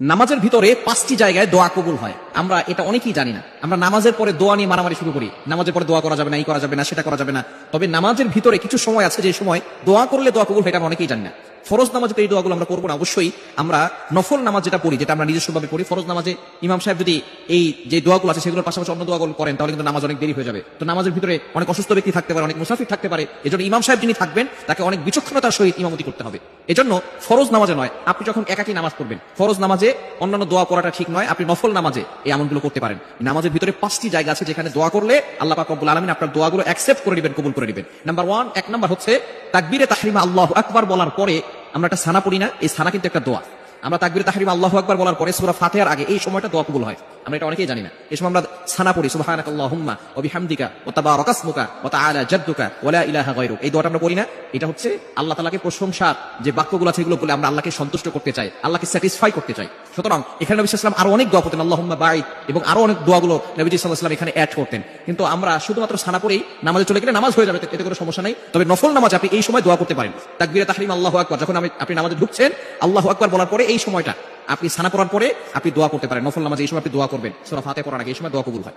নামাজের ভিতরে 5টি জায়গায় দোয়া কবুল হয়। আমরা এটা অনেকেই জানি না। আমরা নামাজের পরে দোয়া নিয়ে মারামারি শুরু করি, নামাজের পরে দোয়া করা যাবে না, এই করা যাবে না, সেটা করা যাবে না। তবে নামাজের ভিতরে কিছু সময় আছে যে সময় দোয়া করলে দোয়া কবুল হয়, এটা আমরা অনেকেই জানি না। ফরজ নামাজে তো এই দোয়াগুলো আমরা করবো না, অবশ্যই আমরা নফল নামাজ যেটা পড়ি, যেটা আমরা নিজস্বভাবে পড়ি, ফরজ নামাজে ইমাম সাহেব যদি এই যে দোয়াগুলো আছে সেগুলোর পাশাপাশি অন্য দোয়াগুলো করেন তাহলে কিন্তু নামাজ অনেক দেরি হয়ে যাবে। তো নামাজের ভিতরে অনেক অসুস্থ ব্যক্তি থাকতে পারে, অনেক মুসাফির থাকতে পারে, এজন্য ইমাম সাহেব যিনি থাকবেন তাকে অনেক বিচক্ষণতার সহিত ইমামতি করতে হবে। এজন্য ফরজ নামাজে নয়, আপনি যখন একাকী নামাজ পড়বেন, ফরজ নামাজে অন্যান্য দোয়া পড়াটা ঠিক নয়, আপনি নফল নামাজে এই আমলগুলো করতে পারেন। নামাজের ভিতরে 5টি জায়গা আছে যেখানে দোয়া করলে আল্লাহ পাক রব্বুল আলামিন আপনার দোয়াগুলো অ্যাকসেপ্ট করে নেবেন, কবুল করে নেবেন। এক নাম্বার হচ্ছে তাকবীরে তাহরিমা আল্লাহু আকবার বলার পরে আমরা একটা সানা পড়ি না, এই সানা কিন্তু একটা দোয়া। আমরা তাকবীরে তাহরিমা আল্লাহু আকবার বলার পরে সূরা ফাতিহার আগে এই সময়টা দোয়া কবুল হয়, আমরা এটা অনেকেই জানি না। এই সময় আমরা সানা পড়ি সুবহানাকাল্লাহুম্মা ওয়া বিহামদিকা ওয়া তাবারাকাসমুকা ওয়া তাআলা জাদ্দুকা ওয়া লা ইলাহা গায়রুক, এই দোয়াটা আমরা পড়ি না। এটা হচ্ছে আল্লাহ তাআলাকে প্রশংসার যে বাক্যগুলো আছে এগুলো বলে আমরা আল্লাহকে সন্তুষ্ট করতে চাই, আল্লাহকে স্যাটিসফাই করতে চাই। সুতরাং এখানে নবী সাল্লাল্লাহু আলাইহি ওয়াসাল্লাম আরো অনেক দোয়া পড়তেন, আল্লাহুম্মা বাঈদ, এবং আরো অনেক দোয়াগুলো নবী সাল্লাল্লাহু আলাইহি ওয়াসাল্লাম এখানে অ্যাড করতেন। কিন্তু আমরা শুধুমাত্র সানা পড়েই নামাজে চলে গেলে নামাজ হয়ে যাবে, এতে কোনো সমস্যা নাই। তবে নফল নামাজ আপনি এই সময় দোয়া করতে পারেন। তাকবীরে তাহরিমা আল্লাহু আকবার, যখন আপনি নামাজে ঢুকছেন আল্লাহু আকবার বলার পরে এই সময়টা আপনি সানা পড়ার পরে আপনি দোয়া করতে পারেন। নফল নামাজে এই সময় আপনি দোয়া করবেন, সূরা ফাতিহা পড়ার আগে এই সময় দোয়া কবুল হয়।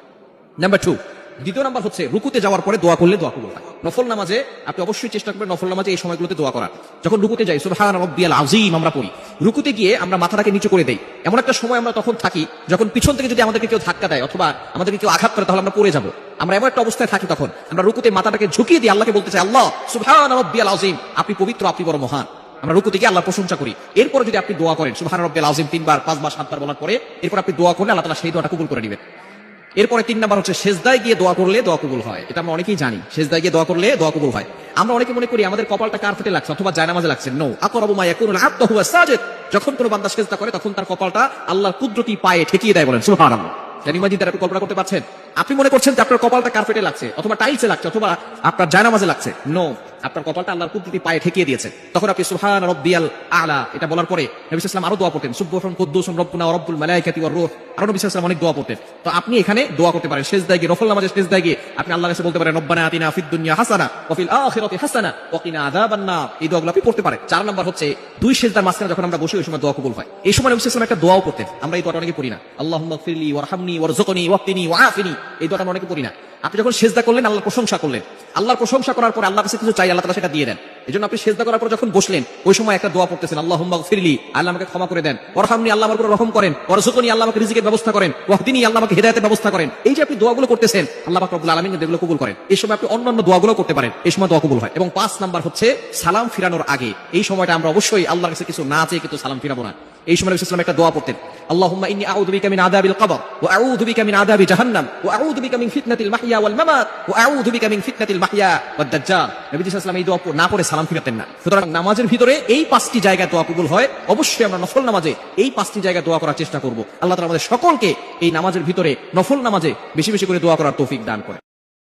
নাম্বার 2, দ্বিতীয় নাম্বার হচ্ছে রুকুতে যাওয়ার পরে দোয়া করলে দোয়া কবুল হয়। নফল নামাজে আপনি অবশ্যই চেষ্টা করবেন নফল নামাজে এই সময়গুলোতে দোয়া করার। যখন রুকুতে যাই সুবহান রাব্বিয়াল আযীম আমরা পড়ি, রুকুতে গিয়ে আমরা মাথাটাকে নিচু করে দেই। এমন একটা সময় আমরা তখন থাকি যখন পিছন থেকে যদি আমাদেরকে কেউ ধাক্কা দেয় অথবা আমাদেরকে কেউ আঘাত করে তাহলে আমরা পড়ে যাব। আমরা এমন একটা অবস্থায় থাকি তখন আমরা রুকুতে মাথাটাকে ঝুঁকিয়ে দিয়ে আল্লাহকে বলতে চাই, আল্লাহ সুবহান রাব্বিয়াল আযীম, আপনি পবিত্র, আপনি বড় মহান। আমরা রুকুতে গিয়ে আল্লাহর প্রশংসা করি। এরপর যদি আপনি দোয়া করেন সুবহান রাব্বিয়াল আযীম 3 বার 5 বার 7 বার বলার পরে এরপর আপনি দোয়া করলে আল্লাহ তাআলা সেই দোয়াটা কবুল করে নেবেন। এরপরে 3 নাম্বার হচ্ছে সেজদায় গিয়ে দোয়া করলে দোয়া কবুল হয়। এটা আমরা অনেকেই জানি, সেজদায় গিয়ে দোয়া করলে দোয়া কবুল হয়। আমরা অনেকে মনে করি আমাদের কপালটা কার্পেটে লাগছে অথবা জায়নামাজে লাগছে। নো, আকরাবু মা ইয়াকুনুল আবদু হুয়া সাজিদ, যখন কোনো বান্দা সেজদা করে তখন তার কপালটা আল্লাহর কুদরতি পায়ে ঠেকিয়ে দেয়, বলেন সুবহানাল্লাহ। জানিমাজি দ্বারা আপনি কল্পনা করতে পারছেন? আপনি মনে করছেন যে আপনার কপালটা কার্পেটে লাগছে অথবা টাইলসে লাগছে অথবা আপনার জায়নামাজে লাগছে। নো, আপনার কপালটা আল্লাহর কুদরতি পায়ে ঠেকিয়ে দিয়েছে। তখন আপনি সুবহান রাব্বিয়াল আলা এটা বলার পরে নবী সাল্লাল্লাহু আলাইহি ওয়াসাল্লাম আরো দোয়া পড়তেন, সুবহান কুদ্দুসুন রব্বুনা ওয়া রব্বুল মালায়েকাতি ওয়ার রূহ, আরো নবী সাল্লাল্লাহু আলাইহি ওয়াসাল্লাম অনেক দোয়া পড়তেন। তো আপনি এখানে দোয়া করতে পারেন সেজদায় গিয়ে, নফল নামাজে সেজদায় গিয়ে আপনি আল্লাহর কাছে বলতে পারেন রব্বানা আতিনা ফিদ দুনিয়া হাসানা ওয়া ফিল আখিরাতি হাসানা ওয়া কিনা আযাবান নার, এই দোয়াগুলো আপনি পড়তে পারেন। 4 নাম্বার হচ্ছে দুই সেজদার মাঝখানে যখন আমরা বসি ওই সময় দোয়া কবুল হয়। এই সময় নবী সাল্লাল্লাহু আলাইহি ওয়াসাল্লাম একটা দোয়াও পড়তেন, আমরা এই দোয়াটা অনেকে পড়ি না। আল্লাহুম্মা গফিরলি ওয়ারহামনি ওয়ারযুকনি ওয়াক্তিনি ওয়াআফিনি, এই দোয়াটা আমরা অনেকে পড়ি না। আপনি যখন সেজদা করলেন আল্লাহর প্রশংসা করলেন, আল্লাহর প্রশংসা করার পর আল্লাহর কাছে কিছু চাই, আল্লাহ তাআলা সেটা দিয়ে দেন। এজন্য আপনি সেজদা করার পর যখন বসলেন ওই সময় একটা দোয়া পড়তেছেন, আল্লাহুম্মা গফিরলি, আল্লাহ আমাকে ক্ষমা করে দেন, ওয়ারহামনি, আল্লাহ আমার উপর রহম করেন, ওয়ারযুকনি, আল্লাহ আমাকে রিজিকের ব্যবস্থা করেন, ওয়াহদিনি, আল্লাহ আমাকে হেদায়েতের ব্যবস্থা করেন। এই যে আপনি দোয়াগুলো করতেছেন আল্লাহ পাক রব্বুল আলামিন এগুলো কবুল করেন। এই সময় আপনি অন্যান্য দোয়াগুলো করতে পারেন, এই সময় দোয়া কবুল হয়। এবং 5 নাম্বার হচ্ছে সালাম ফিরানোর আগে, এই সময়টা আমরা অবশ্যই আল্লাহর কাছে কিছু না চেয়ে কিন্তু সালাম ফিরাবো না। এই সময় নবী সাল্লাল্লাহু আলাইহি ওয়াসাল্লাম একটা দোয়া পড়তেন, আল্লাহুম্মা ইন্নী আউযু বিকা মিন আযাবিল কবর ওয়া আউযু বিকা মিন আযাবি জাহান্নাম ওয়া আউযু বিকা মিন ফিতনাতিল মাহইয়া ওয়াল মামাত ওয়া আউযু বিকা মিন ফিতনাতিল মাহইয়া ওয়াদ দাজ্জাল। নবী সাল্লাল্লাহু আলাইহি ওয়াসাল্লাম এই দোয়া না পড়ে সালাম ফিরাতেন না। সুতরাং নামাজের ভিতরে এই 5টি জায়গায় দোয়া কবুল হয়। অবশ্যই আমরা নফল নামাজে এই 5টি জায়গায় দোয়া করার চেষ্টা করব। আল্লাহ তাআলা আমাদের সকলকে এই নামাজের ভিতরে নফল নামাজে বেশি বেশি করে দোয়া করার তৌফিক দান করেন।